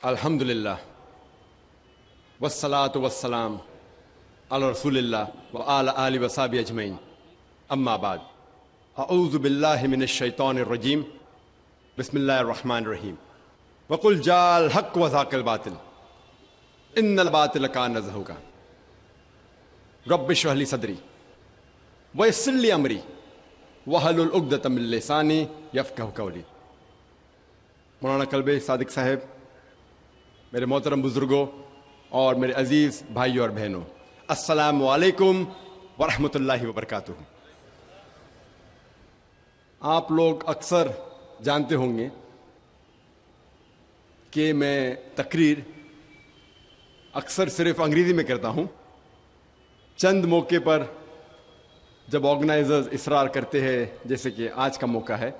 الحمد للہ والصلاة والسلام علی رسول اللہ وعلی آلہ وصحبہ اجمعین، اما بعد، اعوذ باللہ من الشیطان الرجیم، بسم اللہ الرحمن الرحیم، وقل جاء الحق وزهق الباطل ان الباطل کان زہوقا، رب اشرح لی صدری ویسر لی امری واحلل عقدۃ من لسانی یفقہوا قولی۔ مولانا کلب صادق صاحب، میرے محترم بزرگوں اور میرے عزیز بھائیوں اور بہنوں، السلام علیکم ورحمۃ اللہ وبرکاتہ۔ آپ لوگ اکثر جانتے ہوں گے کہ میں تقریر اکثر صرف انگریزی میں کرتا ہوں۔ چند موقع پر جب آرگنائزرز اصرار کرتے ہیں، جیسے کہ آج کا موقع ہے،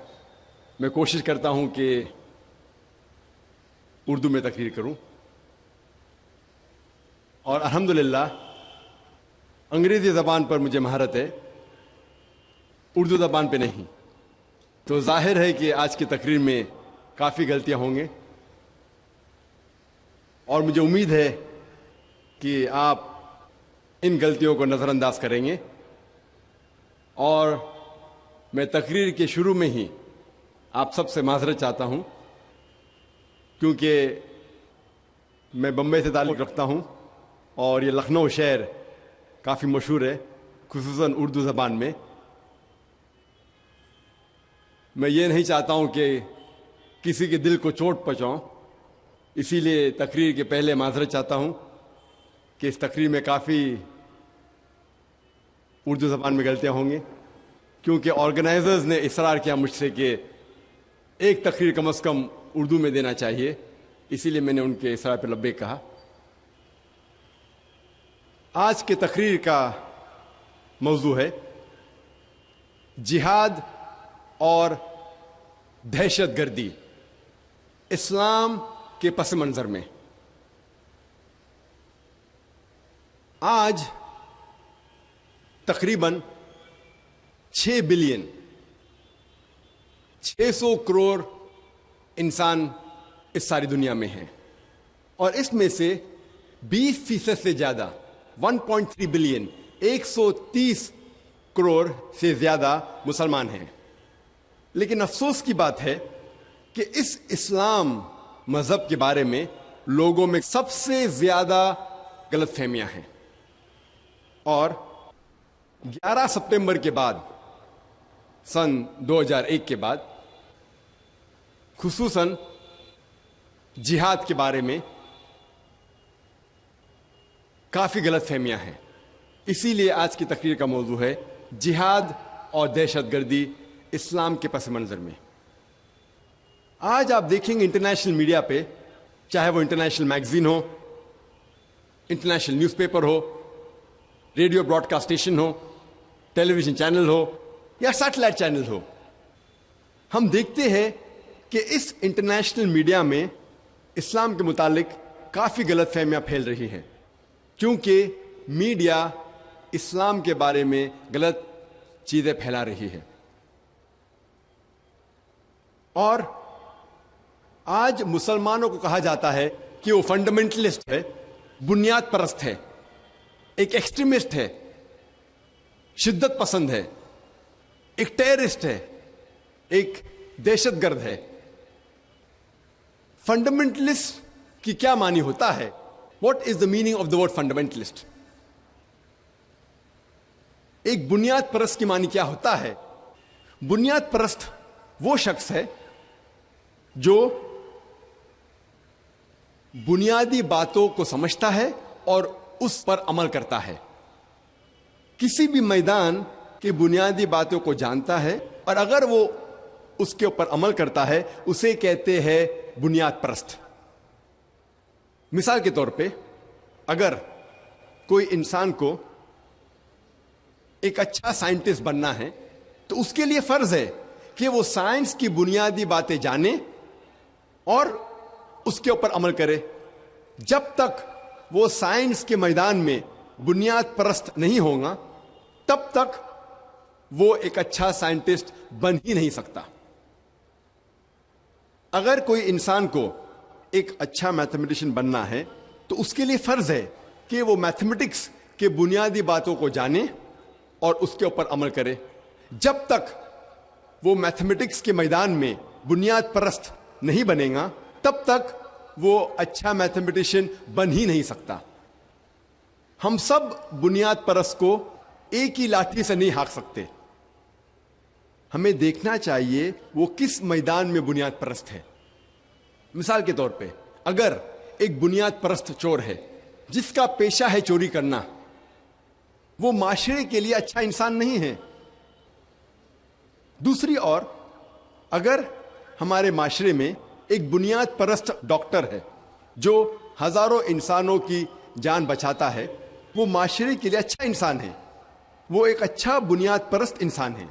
میں کوشش کرتا ہوں کہ اردو میں تقریر کروں، اور الحمدللہ انگریزی زبان پر مجھے مہارت ہے، اردو زبان پہ نہیں، تو ظاہر ہے کہ آج کی تقریر میں کافی غلطیاں ہوں گے، اور مجھے امید ہے کہ آپ ان غلطیوں کو نظر انداز کریں گے، اور میں تقریر کے شروع میں ہی آپ سب سے معذرت چاہتا ہوں، کیونکہ میں بمبئی سے تعلق رکھتا ہوں اور یہ لکھنؤ شہر کافی مشہور ہے، خصوصاً اردو زبان میں۔ میں یہ نہیں چاہتا ہوں کہ کسی کے دل کو چوٹ پہنچاؤں، اسی لیے تقریر کے پہلے معذرت چاہتا ہوں کہ اس تقریر میں کافی اردو زبان میں غلطیاں ہوں گی، کیونکہ آرگنائزرز نے اصرار کیا مجھ سے کہ ایک تقریر کم از کم اردو میں دینا چاہیے، اسی لیے میں نے ان کے اصرار پہ لبیک کہا۔ آج کے تقریر کا موضوع ہے جہاد اور دہشت گردی اسلام کے پس منظر میں۔ آج تقریباً 6 بلین 600 کروڑ انسان اس ساری دنیا میں ہیں، اور اس میں سے 20% سے زیادہ 1.3 بلین 130 کروڑ سے زیادہ مسلمان ہیں۔ لیکن افسوس کی بات ہے کہ اس اسلام مذہب کے بارے میں لوگوں میں سب سے زیادہ غلط فہمیاں ہیں، اور 11 سپتمبر کے بعد، سن 2001 کے بعد، خصوصاً جہاد کے بارے میں کافی غلط فہمیاں ہیں۔ اسی لیے آج کی تقریر کا موضوع ہے جہاد اور دہشت گردی اسلام کے پس منظر میں۔ آج آپ دیکھیں گے انٹرنیشنل میڈیا پہ، چاہے وہ انٹرنیشنل میگزین ہو، انٹرنیشنل نیوز پیپر ہو، ریڈیو براڈ کاسٹ اسٹیشن ہو، ٹیلی ویژن چینل ہو یا سیٹلائٹ چینل ہو، ہم دیکھتے ہیں کہ اس انٹرنیشنل میڈیا میں اسلام کے متعلق کافی غلط فہمیاں پھیل رہی ہیں، کیونکہ میڈیا اسلام کے بارے میں غلط چیزیں پھیلا رہی ہے۔ اور آج مسلمانوں کو کہا جاتا ہے کہ وہ فنڈامنٹلسٹ ہے، بنیاد پرست ہے، ایک ایکسٹریمسٹ ہے، شدت پسند ہے، ایک ٹیررسٹ ہے، ایک دہشت گرد ہے۔ فنڈامنٹلسٹ کی کیا معنی ہوتا ہے؟ What is the meaning of the word fundamentalist? ایک بنیاد پرست کی معنی کیا ہوتا ہے؟ بنیاد پرست وہ شخص ہے جو بنیادی باتوں کو سمجھتا ہے اور اس پر عمل کرتا ہے، کسی بھی میدان کی بنیادی باتوں کو جانتا ہے، اور اگر وہ اس کے اوپر عمل کرتا ہے اسے کہتے ہیں بنیاد پرست۔ مثال کے طور پہ، اگر کوئی انسان کو ایک اچھا سائنٹسٹ بننا ہے تو اس کے لیے فرض ہے کہ وہ سائنس کی بنیادی باتیں جانے اور اس کے اوپر عمل کرے۔ جب تک وہ سائنس کے میدان میں بنیاد پرست نہیں ہوگا تب تک وہ ایک اچھا سائنٹسٹ بن ہی نہیں سکتا۔ اگر کوئی انسان کو ایک اچھا میتھمیٹیشین بننا ہے تو اس کے لیے فرض ہے کہ وہ میتھمیٹکس کے بنیادی باتوں کو جانے اور اس کے اوپر عمل کرے. جب تک وہ میتھمیٹکس کے میدان میں بنیاد پرست نہیں بنے گا تب تک وہ اچھا میتھمیٹیشین بن ہی نہیں سکتا. ہم سب بنیاد پرست کو ایک ہی لاٹھی سے نہیں ہانک سکتے. ہمیں دیکھنا چاہیے وہ کس میدان میں بنیاد پرست ہے. مثال کے طور پہ اگر ایک بنیاد پرست چور ہے جس کا پیشہ ہے چوری کرنا، وہ معاشرے کے لیے اچھا انسان نہیں ہے. دوسری اور اگر ہمارے معاشرے میں ایک بنیاد پرست ڈاکٹر ہے جو ہزاروں انسانوں کی جان بچاتا ہے، وہ معاشرے کے لیے اچھا انسان ہے، وہ ایک اچھا بنیاد پرست انسان ہے.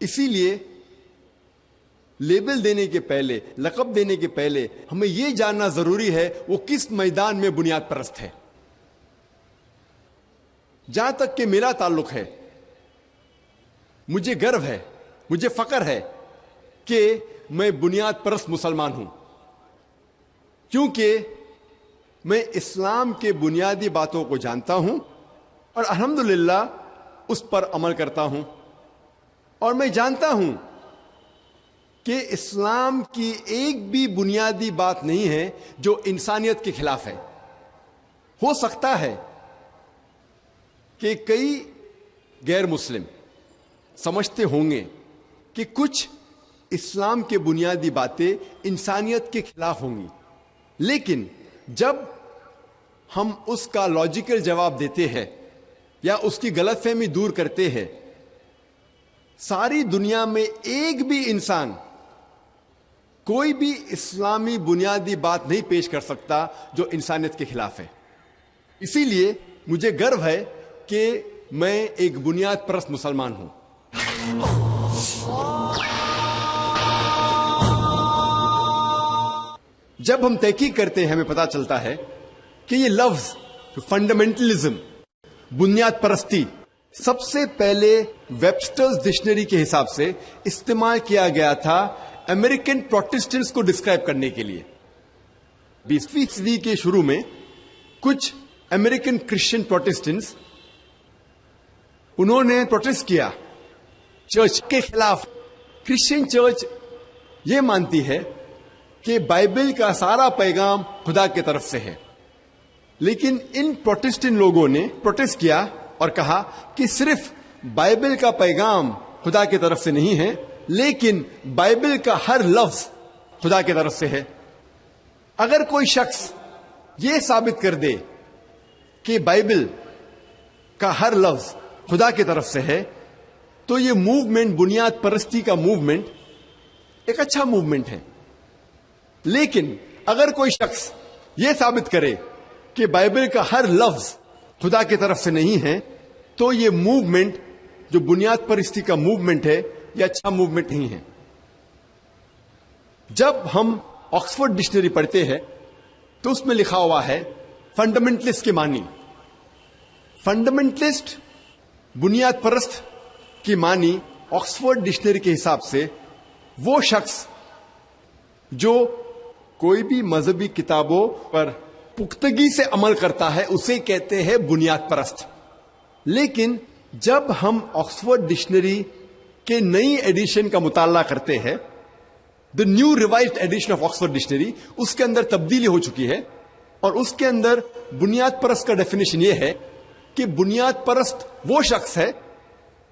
اسی لیے لیبل دینے کے پہلے، لقب دینے کے پہلے ہمیں یہ جاننا ضروری ہے وہ کس میدان میں بنیاد پرست ہے. جہاں تک کہ میرا تعلق ہے، مجھے گرو ہے، مجھے فخر ہے کہ میں بنیاد پرست مسلمان ہوں، کیونکہ میں اسلام کے بنیادی باتوں کو جانتا ہوں اور الحمدللہ اس پر عمل کرتا ہوں. اور میں جانتا ہوں کہ اسلام کی ایک بھی بنیادی بات نہیں ہے جو انسانیت کے خلاف ہے. ہو سکتا ہے کہ کئی غیر مسلم سمجھتے ہوں گے کہ کچھ اسلام کے بنیادی باتیں انسانیت کے خلاف ہوں گی، لیکن جب ہم اس کا لاجیکل جواب دیتے ہیں یا اس کی غلط فہمی دور کرتے ہیں، ساری دنیا میں ایک بھی انسان کوئی بھی اسلامی بنیادی بات نہیں پیش کر سکتا جو انسانیت کے خلاف ہے. اسی لیے مجھے گرو ہے کہ میں ایک بنیاد پرست مسلمان ہوں. جب ہم تحقیق کرتے ہیں ہمیں پتا چلتا ہے کہ یہ لفظ فنڈامنٹلزم، بنیاد پرستی، سب سے پہلے ویبسٹرز ڈکشنری کے حساب سے استعمال کیا گیا تھا امریکن پروٹسٹنٹس کو ڈسکرائب کرنے کے لیے. 20ویں صدی کے شروع میں کچھ امریکن کرسچن پروٹسٹنٹس انہوں نے پروٹسٹ کیا چرچ کے خلاف. کرسچن چرچ یہ مانتی ہے کہ بائبل کا سارا پیغام خدا کی طرف سے ہے، لیکن ان پروٹسٹنٹ لوگوں نے پروٹسٹ کیا اور کہا کہ صرف بائبل کا پیغام خدا کی طرف سے نہیں ہے، لیکن بائبل کا ہر لفظ خدا کی طرف سے ہے. اگر کوئی شخص یہ ثابت کر دے کہ بائبل کا ہر لفظ خدا کی طرف سے ہے تو یہ موومنٹ، بنیاد پرستی کا موومنٹ، ایک اچھا موومنٹ ہے. لیکن اگر کوئی شخص یہ ثابت کرے کہ بائبل کا ہر لفظ خدا کی طرف سے نہیں ہے تو یہ موومنٹ جو بنیاد پرستی کا موومنٹ ہے یہ اچھا موومنٹ نہیں ہے. جب ہم آکسفورڈ ڈکشنری پڑھتے ہیں تو اس میں لکھا ہوا ہے فنڈامنٹلسٹ کے معنی. فنڈامنٹلسٹ، بنیاد پرست کی معنی آکسفورڈ ڈکشنری کے حساب سے وہ شخص جو کوئی بھی مذہبی کتابوں پر پختگی سے عمل کرتا ہے اسے کہتے ہیں بنیاد پرست. لیکن جب ہم آکسفورڈ ڈکشنری کے نئی ایڈیشن کا مطالعہ کرتے ہیں، the new revised edition of Oxford dictionary, اس کے اندر تبدیلی ہو چکی ہے اور اس کے اندر بنیاد پرست کا ڈیفینیشن یہ ہے کہ بنیاد پرست وہ شخص ہے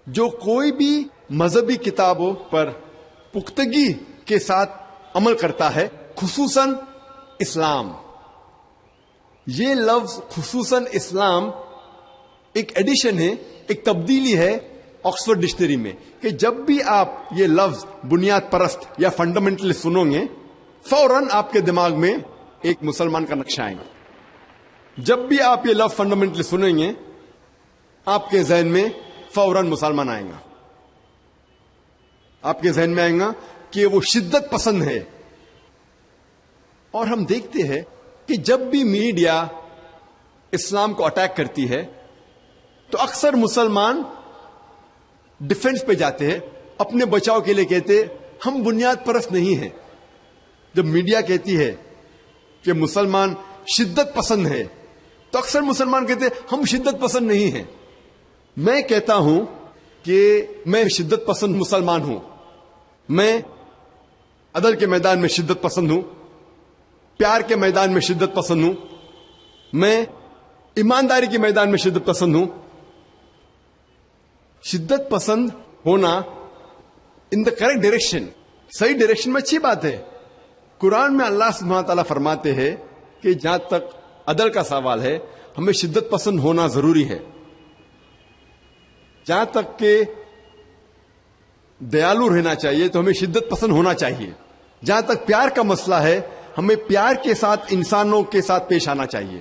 جو کوئی بھی مذہبی کتابوں پر پختگی کے ساتھ عمل کرتا ہے، خصوصاً اسلام. یہ لفظ خصوصاً اسلام ایک ایڈیشن ہے، ایک تبدیلی ہے آکسفورڈ ڈکشنری میں، کہ جب بھی آپ یہ لفظ بنیاد پرست یا فنڈامنٹل سنو گے فوراً آپ کے دماغ میں ایک مسلمان کا نقشہ آئے گا. جب بھی آپ یہ لفظ فنڈامنٹل سنیں گے آپ کے ذہن میں فوراً مسلمان آئے گا. آپ کے ذہن میں آئے گا کہ وہ شدت پسند ہے. اور ہم دیکھتے ہیں کہ جب بھی میڈیا اسلام کو اٹیک کرتی ہے تو اکثر مسلمان ڈیفنس پہ جاتے ہیں، اپنے بچاؤ کے لیے کہتے ہم بنیاد پرست نہیں ہیں. جب میڈیا کہتی ہے کہ مسلمان شدت پسند ہے تو اکثر مسلمان کہتے ہیں ہم شدت پسند نہیں ہیں. میں کہتا ہوں کہ میں شدت پسند مسلمان ہوں. میں عدل کے میدان میں شدت پسند ہوں, پیار کے میدان میں شدت پسند ہوں, میں ایمانداری کے میدان میں شدت پسند ہوں. شدت پسند ہونا ان دا کریکٹ ڈائریکشن, صحیح ڈائریکشن میں اچھی بات ہے. قرآن میں اللہ سبحانہ تعالیٰ فرماتے ہیں کہ جہاں تک عدل کا سوال ہے ہمیں شدت پسند ہونا ضروری ہے. جہاں تک کہ دیالو رہنا چاہیے تو ہمیں شدت پسند ہونا چاہیے. جہاں تک پیار کا مسئلہ ہے ہمیں پیار کے ساتھ انسانوں کے ساتھ پیش آنا چاہیے.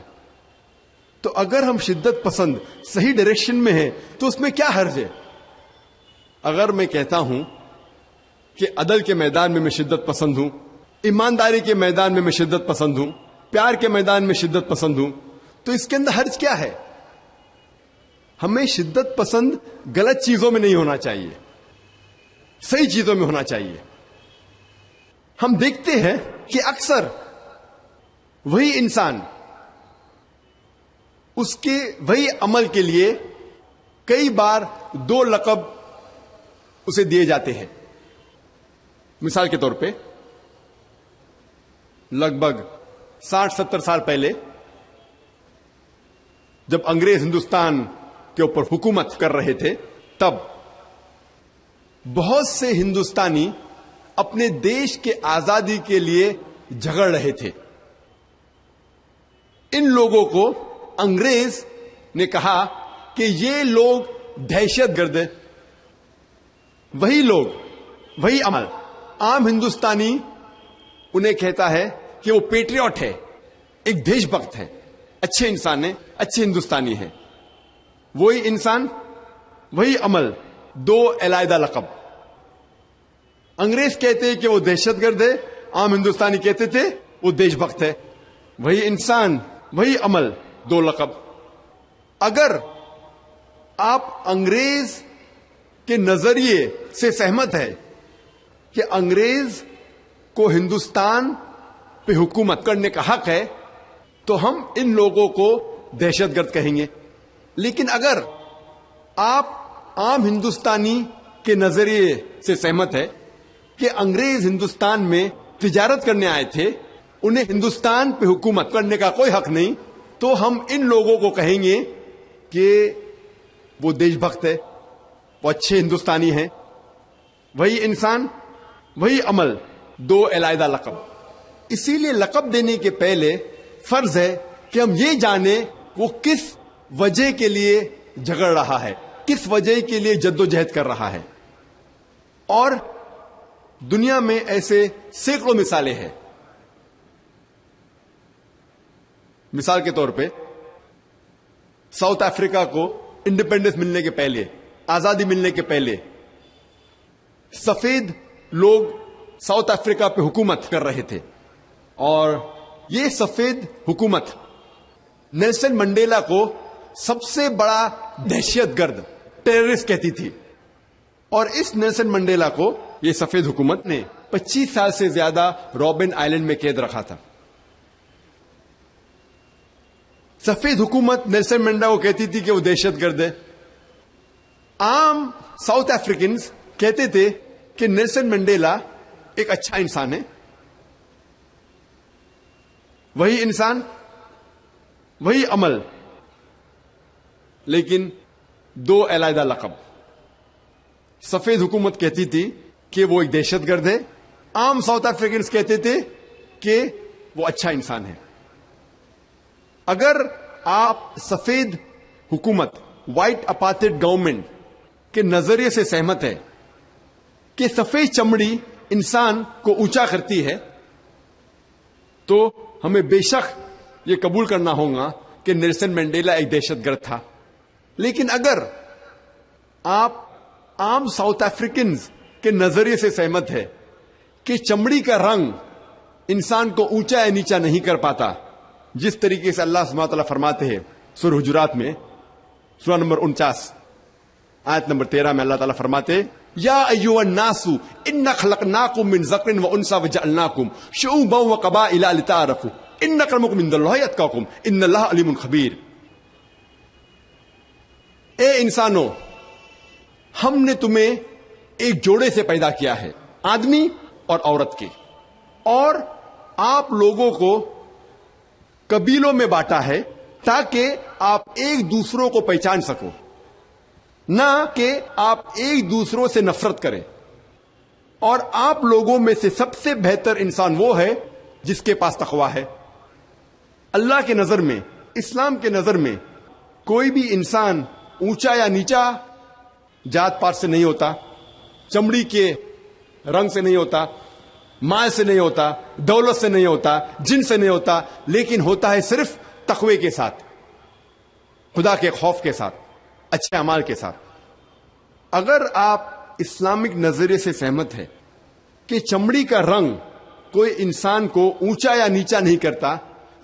تو اگر ہم شدت پسند صحیح ڈائریکشن میں ہیں تو اس میں کیا حرج ہے؟ اگر میں کہتا ہوں کہ عدل کے میدان میں شدت پسند ہوں, ایمانداری کے میدان میں شدت پسند ہوں, پیار کے میدان میں شدت پسند ہوں, تو اس کے اندر حرج کیا ہے؟ ہمیں شدت پسند غلط چیزوں میں نہیں ہونا چاہیے, صحیح چیزوں میں ہونا چاہیے. ہم دیکھتے ہیں کہ اکثر وہی انسان اس کے وہی عمل کے لیے کئی بار 2 لقب اسے دیے جاتے ہیں. مثال کے طور پہ لگ بھگ 60-70 سال پہلے جب انگریز ہندوستان کے اوپر حکومت کر رہے تھے تب بہت سے ہندوستانی اپنے دیش کے آزادی کے لیے جھگڑ رہے تھے. ان لوگوں کو انگریز نے کہا کہ یہ لوگ دہشت گرد ہیں. وہی لوگ, وہی عمل, عام ہندوستانی انہیں کہتا ہے کہ وہ پیٹریوٹ ہے, ایک دیش بھکت ہے, اچھے انسان ہیں, اچھے ہندوستانی ہیں. وہی انسان, وہی عمل, 2 علیحدہ لقب. انگریز کہتے ہیں کہ وہ دہشت گرد ہے, عام ہندوستانی کہتے تھے وہ دیش بھکت ہے. وہی انسان, وہی عمل, 2 لقب. اگر آپ انگریز کے نظریے سے سہمت ہے کہ انگریز کو ہندوستان پہ حکومت کرنے کا حق ہے تو ہم ان لوگوں کو دہشت گرد کہیں گے. لیکن اگر آپ عام ہندوستانی کے نظریے سے سہمت ہے کہ انگریز ہندوستان میں تجارت کرنے آئے تھے, انہیں ہندوستان پہ حکومت کرنے کا کوئی حق نہیں, تو ہم ان لوگوں کو کہیں گے کہ وہ دیش بھکت ہے, وہ اچھے ہندوستانی ہیں. وہی انسان, وہی عمل, 2 علیحدہ لقب. اسی لیے لقب دینے کے پہلے فرض ہے کہ ہم یہ جانیں وہ کس وجہ کے لیے جھگڑ رہا ہے, کس وجہ کے لیے جدوجہد کر رہا ہے. اور دنیا میں ایسے سینکڑوں مثالیں ہیں. مثال کے طور پہ ساؤتھ افریقہ کو انڈیپینڈنس ملنے کے پہلے, آزادی ملنے کے پہلے, سفید لوگ ساؤتھ افریقہ پہ حکومت کر رہے تھے. اور یہ سفید حکومت نیلسن منڈیلا کو سب سے بڑا دہشت گرد, ٹیررسٹ کہتی تھی. اور اس نیلسن منڈیلا کو یہ سفید حکومت نے 25 سال سے زیادہ رابن آئلینڈ میں قید رکھا تھا. سفید حکومت نیلسن منڈیلا کو کہتی تھی کہ وہ دہشت گرد ہے. عام ساؤتھ افریقنز کہتے تھے کہ نیلسن منڈیلا ایک اچھا انسان ہے. وہی انسان, وہی عمل, لیکن 2 علیحدہ لقب. سفید حکومت کہتی تھی کہ وہ ایک دہشت گرد ہے, عام ساؤتھ افریقنز کہتے تھے کہ وہ اچھا انسان ہے. اگر آپ سفید حکومت, وائٹ اپارتھائڈ گورنمنٹ کے نظریے سے سہمت ہے کہ سفید چمڑی انسان کو اونچا کرتی ہے, تو ہمیں بے شک یہ قبول کرنا ہوگا کہ نیلسن منڈیلا ایک دہشت گرد تھا. لیکن اگر آپ عام ساؤتھ افریقنز کے نظریے سے سہمت ہے کہ چمڑی کا رنگ انسان کو اونچا یا نیچا نہیں کر پاتا, جس طریقے سے اللہ سبحانہ تعالیٰ فرماتے ہیں سورہ حجرات میں, سورہ نمبر 49 آیت نمبر 13 میں اللہ تعالیٰ فرماتے یا ایھا الناس انا خلقناکم من ذکر وانثى وجعلناکم شعوبا وقبائل لتعارفوا ان اکرمکم عند اللہ اتقاکم ان اللہ علیم خبیر. اے انسانوں، ہم نے تمہیں ایک جوڑے سے پیدا کیا ہے، آدمی اور عورت کے، اور آپ لوگوں کو قبیلوں میں بانٹا ہے تاکہ آپ ایک دوسروں کو پہچان سکو، نہ کہ آپ ایک دوسروں سے نفرت کریں. اور آپ لوگوں میں سے سب سے بہتر انسان وہ ہے جس کے پاس تقویٰ ہے. اللہ کے نظر میں، اسلام کے نظر میں کوئی بھی انسان اونچا یا نیچا جات پات سے نہیں ہوتا، چمڑی کے رنگ سے نہیں ہوتا، مال سے نہیں ہوتا، دولت سے نہیں ہوتا، جن سے نہیں ہوتا، لیکن ہوتا ہے صرف تقوی کے ساتھ، خدا کے خوف کے ساتھ، اچھے اعمال کے ساتھ. اگر آپ اسلامک نظریے سے سہمت ہے کہ چمڑی کا رنگ کوئی انسان کو اونچا یا نیچا نہیں کرتا،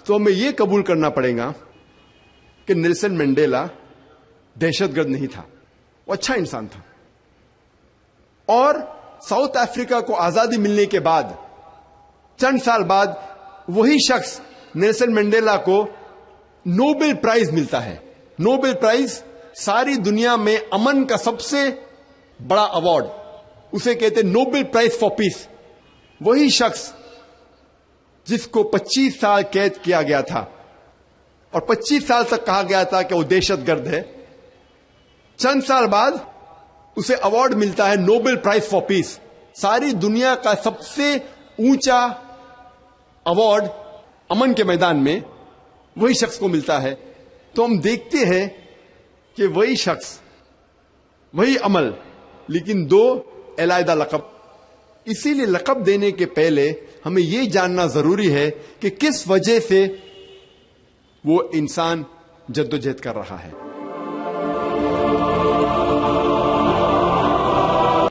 تو ہمیں یہ قبول کرنا پڑے گا کہ نیلسن منڈیلا دہشت گرد نہیں تھا، وہ اچھا انسان تھا. اور ساؤتھ افریقہ کو آزادی ملنے کے بعد چند سال بعد وہی شخص نیلسن منڈیلا کو نوبل پرائز ملتا ہے. نوبل پرائز ساری دنیا میں امن کا سب سے بڑا ایوارڈ، اسے کہتے ہیں نوبل پرائز فار پیس. وہی شخص جس کو 25 سال قید کیا گیا تھا اور 25 سال تک کہا گیا تھا کہ وہ دہشت گرد ہے، چند سال بعد اسے ایوارڈ ملتا ہے نوبل پرائز فار پیس. ساری دنیا کا سب سے اونچا ایوارڈ امن کے میدان میں وہی شخص کو ملتا ہے. تو ہم دیکھتے ہیں کہ وہی شخص، وہی عمل، لیکن دو علیحدہ لقب. اسی لیے لقب دینے کے پہلے ہمیں یہ جاننا ضروری ہے کہ کس وجہ سے وہ انسان جدوجہد کر رہا ہے.